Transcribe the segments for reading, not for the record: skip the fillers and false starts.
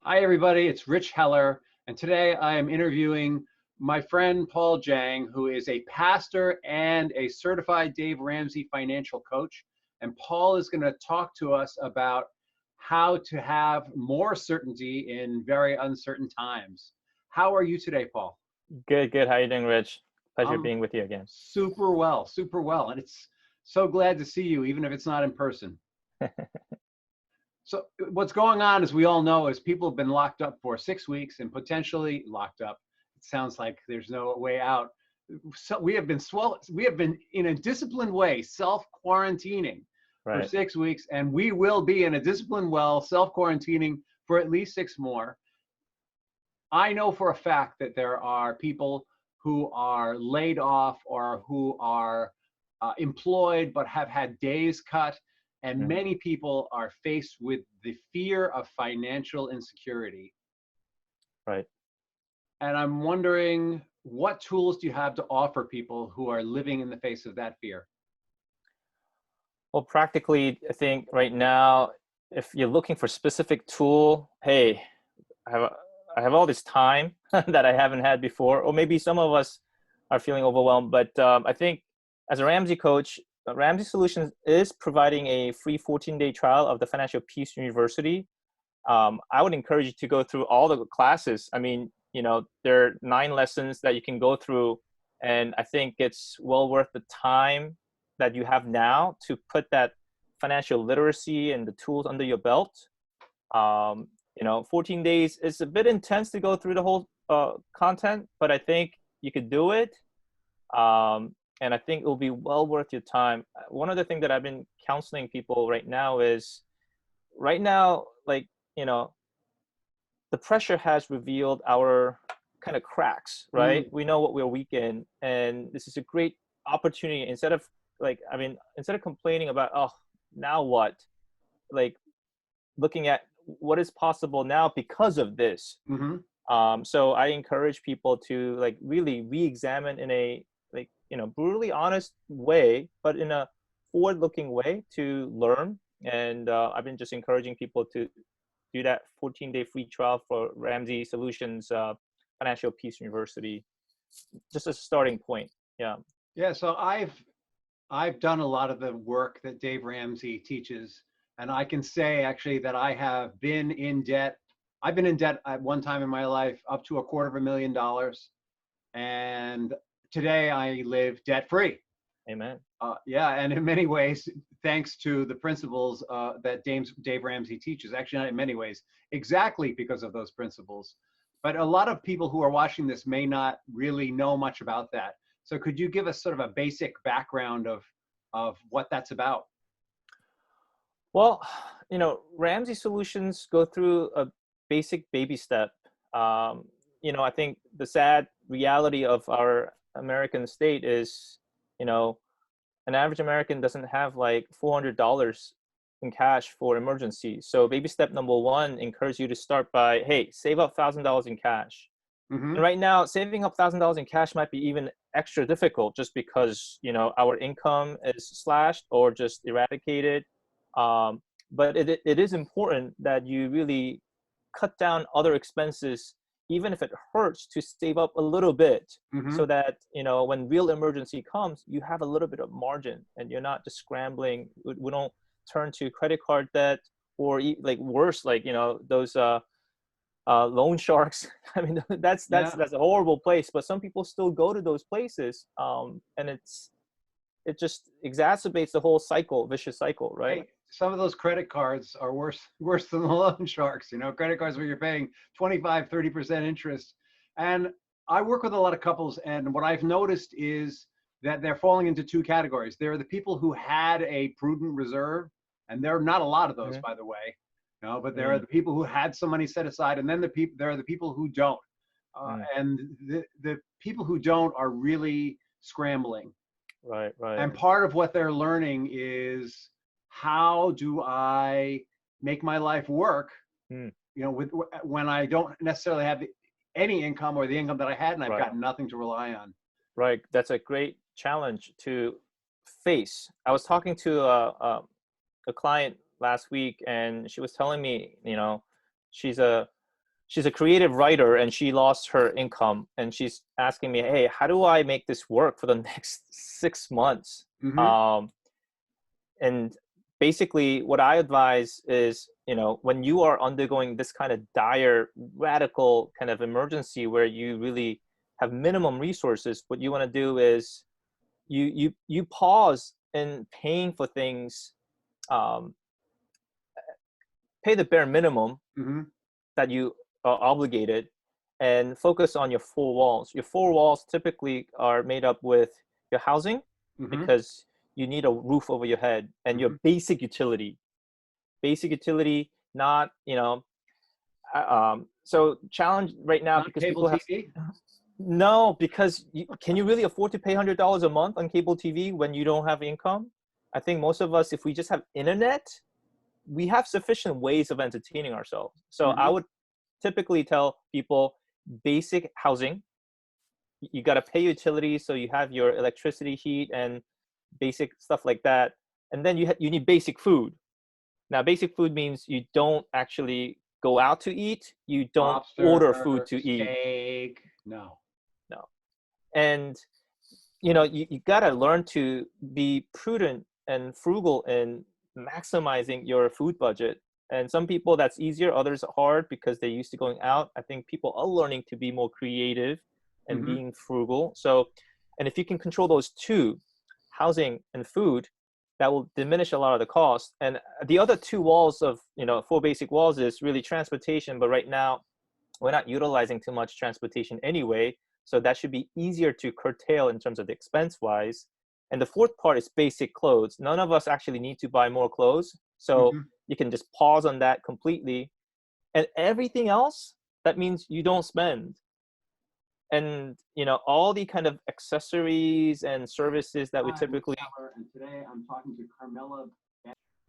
Hi, everybody. It's Rich Heller, and today I am interviewing my friend Paul Jang, who is a pastor and a certified Dave Ramsey financial coach. And Paul is going to talk to us about how to have more certainty in very uncertain times. How are you today, Paul? Good, good. How you doing, Rich? Pleasure I'm being with you again. super well, super well. And it's so glad to see you, even if it's not in person. So what's going on, as we all know, is people have been locked up for 6 weeks and potentially locked up. It sounds like there's no way out. So we have been in a disciplined way self-quarantining for Right. 6 weeks, and we will be in a disciplined well self-quarantining for at least six more. I know for a fact that there are people who are laid off or who are employed but have had days cut, and Mhm. many people are faced with the fear of financial insecurity. Right. And I'm wondering, what tools do you have to offer people who are living in the face of that fear? Well, practically, I think right now, if you're looking for specific tool, hey, I have I have all this time that I haven't had before, or maybe some of us are feeling overwhelmed. But I think as a Ramsey coach, Ramsey Solutions is providing a free 14-day trial of the Financial Peace University. I would encourage you to go through all the classes. I mean, there are 9 lessons that you can go through, and I think it's well worth the time that you have now to put that financial literacy and the tools under your belt. 14 days is a bit intense to go through the whole content, but I think you could do it. And I think it will be well worth your time. One other thing that I've been counseling people right now is right now, like, you know, the pressure has revealed our kind of cracks, right? Mm, We know what we're weak in, and this is a great opportunity. Instead of complaining about, oh, now what? Like looking at what is possible now because of this. hmm. So I encourage people to like really re-examine in a brutally honest way, but in a forward-looking way to learn. And I've been just encouraging people to do that 14-day free trial for Ramsey Solutions Financial Peace University, just as a starting point. Yeah. Yeah, so I've done a lot of the work that Dave Ramsey teaches, and I can say actually that I have been in debt. I've been in debt at one time in my life up to $250,000, and today I live debt free. Amen. Yeah, and in many ways, thanks to the principles that Dave Ramsey teaches. Actually, not in many ways, exactly because of those principles. But a lot of people who are watching this may not really know much about that. So could you give us sort of a basic background of what that's about? Well, Ramsey Solutions go through a basic baby step. I think the sad reality of our American state is, you know, an average American doesn't have like $400 in cash for emergencies. So baby step number one encourages you to start by, hey, save up $1,000 in cash. Hmm. And right now, saving up $1,000 in cash might be even extra difficult just because our income is slashed or just eradicated. Um, but it is important that you really cut down other expenses, even if it hurts, to save up a little bit, Hmm. so that when real emergency comes, you have a little bit of margin and you're not just scrambling. We don't turn to credit card debt or like worse, like those loan sharks. I mean, Yeah. that's a horrible place, but some people still go to those places, and it just exacerbates the whole vicious cycle, right? Hey, some of those credit cards are worse than the loan sharks. Credit cards where you're paying 25, 30% interest. And I work with a lot of couples, and what I've noticed is that they're falling into two categories. There are the people who had a prudent reserve, and there are not a lot of those, Mm-hmm. by the way. But there are Mm, the people who had some money set aside, and then there are the people who don't. mm, And the people who don't are really scrambling. right, right. And part of what they're learning is, how do I make my life work, Mm, with when I don't necessarily have any income, or the income that I had and I've right, got nothing to rely on. right. That's a great challenge to face. I was talking to a client last week, and she was telling me, she's a she's a creative writer and she lost her income, and she's asking me, hey, how do I make this work for the next 6 months? Mm-hmm. And basically what I advise is, when you are undergoing this kind of dire, radical kind of emergency where you really have minimum resources, what you want to do is you pause in paying for things, um, pay the bare minimum Mm-hmm. that you are obligated, and focus on your four walls. Your four walls typically are made up with your housing, Mm-hmm. because you need a roof over your head, and your Mm-hmm. basic utility, not, so challenge right now Not because cable people have, TV. no, because can you really afford to pay $100 a month on cable TV when you don't have income? I think most of us, if we just have internet, we have sufficient ways of entertaining ourselves. So I Mm-hmm. would typically tell people basic housing. You got to pay utilities, so you have your electricity, heat, and basic stuff like that. And then you need basic food. Now, basic food means you don't actually go out to eat. You don't order food Lobster, to eat. steak. No. No. And you got to learn to be prudent and frugal in maximizing your food budget. And some people that's easier, others are hard because they're used to going out. I think people are learning to be more creative and Mm-hmm. being frugal. So, and if you can control those two, housing and food, that will diminish a lot of the cost. And the other two walls of, four basic walls is really transportation. But right now, we're not utilizing too much transportation anyway. So that should be easier to curtail in terms of the expense wise. And the fourth part is basic clothes. None of us actually need to buy more clothes. So Mm-hmm. you can just pause on that completely. And everything else, that means you don't spend. And, all the kind of accessories and services that we Hi, I'm typically, Keller, and today I'm talking to Carmela.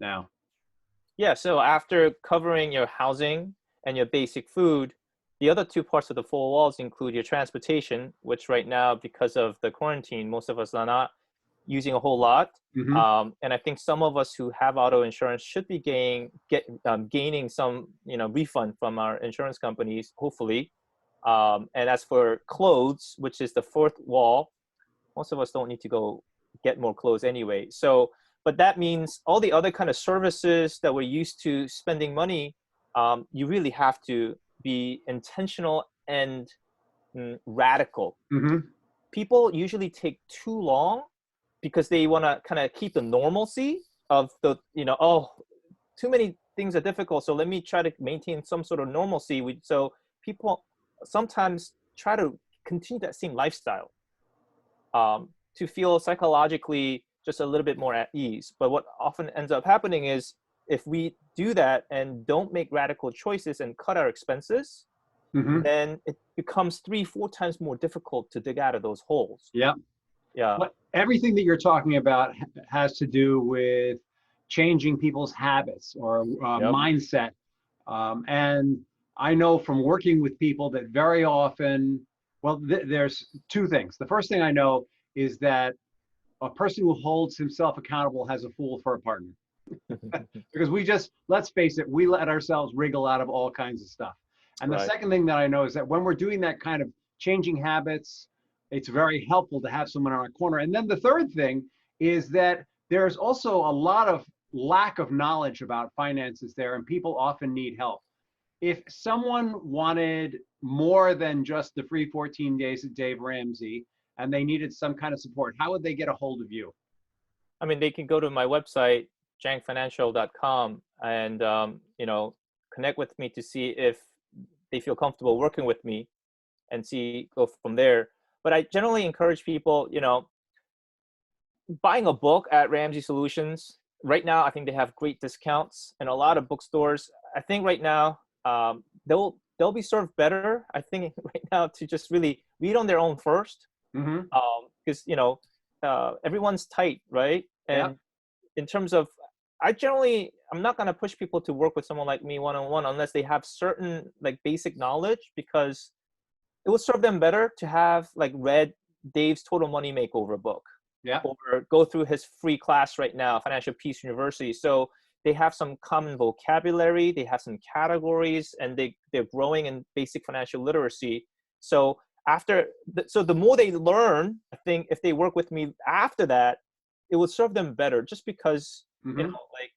Now. yeah. So after covering your housing and your basic food, the other two parts of the four walls include your transportation, which right now, because of the quarantine, most of us are not using a whole lot. Mm-hmm. And I think some of us who have auto insurance should be gaining some, refund from our insurance companies, hopefully. And as for clothes, which is the fourth wall, most of us don't need to go get more clothes anyway. So, but that means all the other kind of services that we're used to spending money, you really have to be intentional and radical. Mm-hmm. People usually take too long because they want to kind of keep the normalcy of the, too many things are difficult, so let me try to maintain some sort of normalcy. So people sometimes try to continue that same lifestyle, to feel psychologically just a little bit more at ease. But what often ends up happening is, if we do that and don't make radical choices and cut our expenses, Mm-hmm. then it becomes 3-4 times more difficult to dig out of those holes. Yeah. Yeah. What everything that you're talking about has to do with changing people's habits or Yep. mindset. And I know from working with people that very often, well, there's two things. The first thing I know is that a person who holds himself accountable has a fool for a partner. Because we just, let's face it, we let ourselves wriggle out of all kinds of stuff. And the Right. second thing that I know is that when we're doing that kind of changing habits, it's very helpful to have someone on our corner. And then the third thing is that there's also a lot of lack of knowledge about finances there, and people often need help. If someone wanted more than just the free 14 days of Dave Ramsey and they needed some kind of support, how would they get a hold of you? I mean, they can go to my website, jangfinancial.com, and connect with me to see if they feel comfortable working with me, and go from there. But I generally encourage people, buying a book at Ramsey Solutions. Right now, I think they have great discounts in a lot of bookstores. I think right now, they'll be served better, I think, right now, to just really read on their own first, Mm-hmm. because everyone's tight, right? Yeah. And in terms of, I'm not going to push people to work with someone like me one-on-one unless they have certain like basic knowledge, because it would serve them better to have like read Dave's Total Money Makeover book, Yeah. or go through his free class right now, Financial Peace University. So they have some common vocabulary, they have some categories, and they're growing in basic financial literacy. So so the more they learn, I think if they work with me after that, it will serve them better, just because, Hmm. like,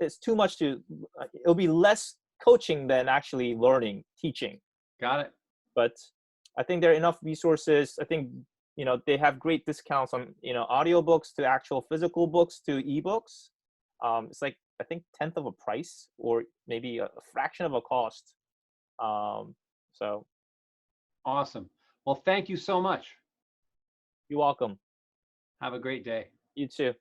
it's too much it'll be less coaching than actually learning, teaching. Got it. But I think there are enough resources. I think, they have great discounts on, audiobooks to actual physical books to ebooks. It's like, I think, tenth of a price, or maybe a fraction of a cost. So Awesome. Well, thank you so much. you're welcome. Have a great day. You too.